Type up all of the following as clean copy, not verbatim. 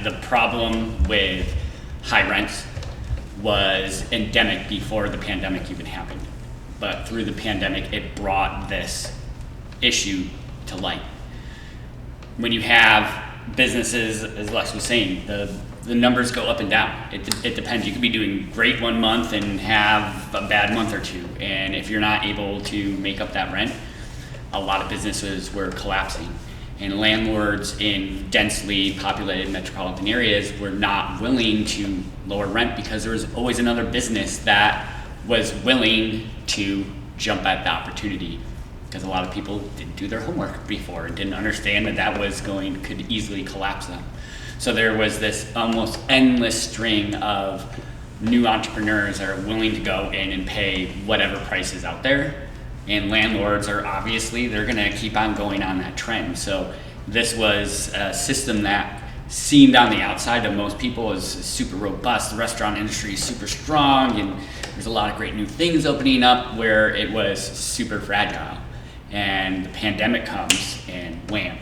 The problem with high rents was endemic before the pandemic even happened. But through the pandemic, it brought this issue to light. When you have businesses, as Lex was saying, the numbers go up and down. It depends. You could be doing great one month and have a bad month or two. And if you're not able to make up that rent, a lot of businesses were collapsing. And landlords in densely populated metropolitan areas were not willing to lower rent because there was always another business that was willing to jump at the opportunity, because a lot of people didn't do their homework before and didn't understand that could easily collapse them. So there was this almost endless string of new entrepreneurs that are willing to go in and pay whatever price is out there. And landlords are they're gonna keep on going on that trend. So this was a system that seemed on the outside to most people as super robust. The restaurant industry is super strong and there's a lot of great new things opening up, where it was super fragile. And the pandemic comes and wham,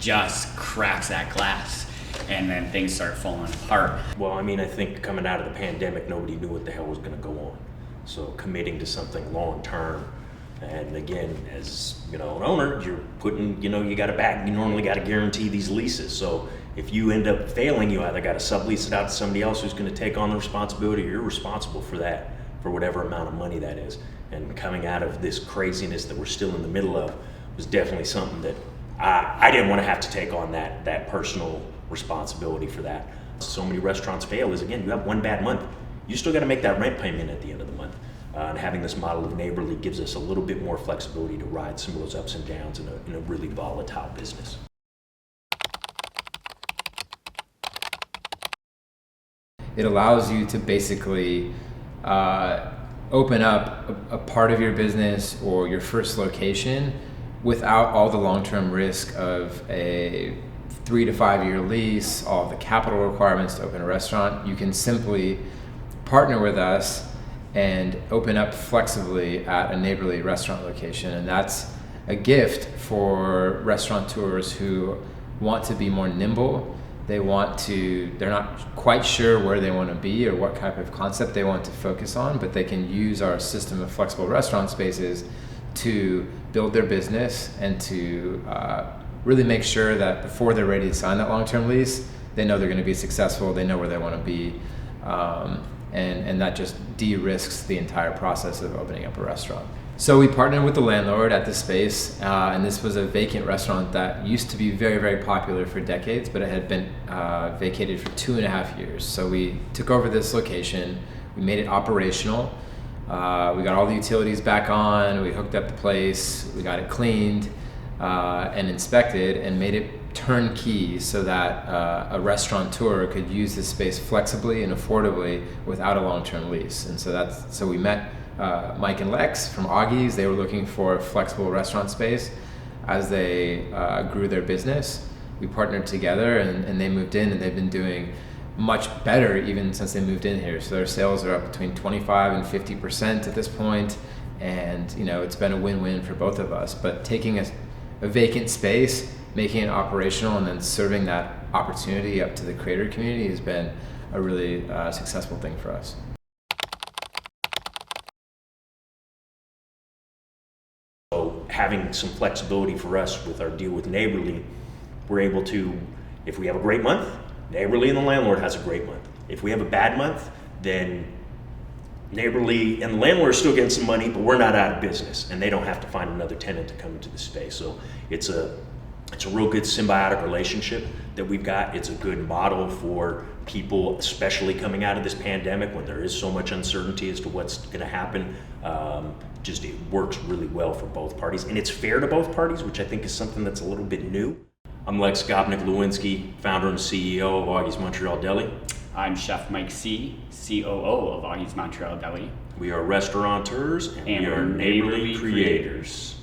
just cracks that glass. And then things start falling apart. Well, I mean, I think coming out of the pandemic, nobody knew what the hell was gonna go on. So committing to something long-term, and again, as an owner, you're putting, you normally got to guarantee these leases. So if you end up failing, you either got to sublease it out to somebody else who's going to take on the responsibility, or you're responsible for that, for whatever amount of money that is. And coming out of this craziness that we're still in the middle of was definitely something that I didn't want to have to take on that personal responsibility for that. So many restaurants fail is, again, you have one bad month. You still got to make that rent payment at the end of the month. And having this model of Neyborly gives us a little bit more flexibility to ride some of those ups and downs in a really volatile business. It allows you to basically open up a part of your business or your first location without all the long-term risk of a 3 to 5 year lease, all the capital requirements to open a restaurant. You can simply partner with us and open up flexibly at a Neyborly restaurant location. And that's a gift for restaurateurs who want to be more nimble. They're not quite sure where they want to be or what type of concept they want to focus on, but they can use our system of flexible restaurant spaces to build their business and to really make sure that before they're ready to sign that long-term lease, they know they're going to be successful, they know where they want to be. And that just de-risks the entire process of opening up a restaurant. So we partnered with the landlord at this space, and this was a vacant restaurant that used to be very, very popular for decades, but it had been vacated for 2.5 years. So we took over this location, we made it operational, we got all the utilities back on, we hooked up the place, we got it cleaned and inspected, and made it turnkey so that a restaurateur could use this space flexibly and affordably without a long-term lease. And so we met Mike and Lex from Augie's. They were looking for a flexible restaurant space as they grew their business. We partnered together and they moved in, and they've been doing much better even since they moved in here. So their sales are up between 25 and 50% at this point, and it's been a win-win for both of us. But taking a vacant space, making it operational, and then serving that opportunity up to the creator community has been a really successful thing for us. So having some flexibility for us with our deal with Neyborly, we're able to, if we have a great month, Neyborly and the landlord has a great month. If we have a bad month, then Neyborly and the landlord are still getting some money, but we're not out of business, and they don't have to find another tenant to come into the space. So it's a real good symbiotic relationship that we've got. It's a good model for people, especially coming out of this pandemic when there is so much uncertainty as to what's going to happen. It works really well for both parties, and it's fair to both parties, which I think is something that's a little bit new. I'm Lex Gopnik-Lewinsky, founder and CEO of Augie's Montreal Deli. I'm Chef Mike C., COO of Augie's Montreal Deli. We are restaurateurs and we we're are Neyborly Neyborly creators.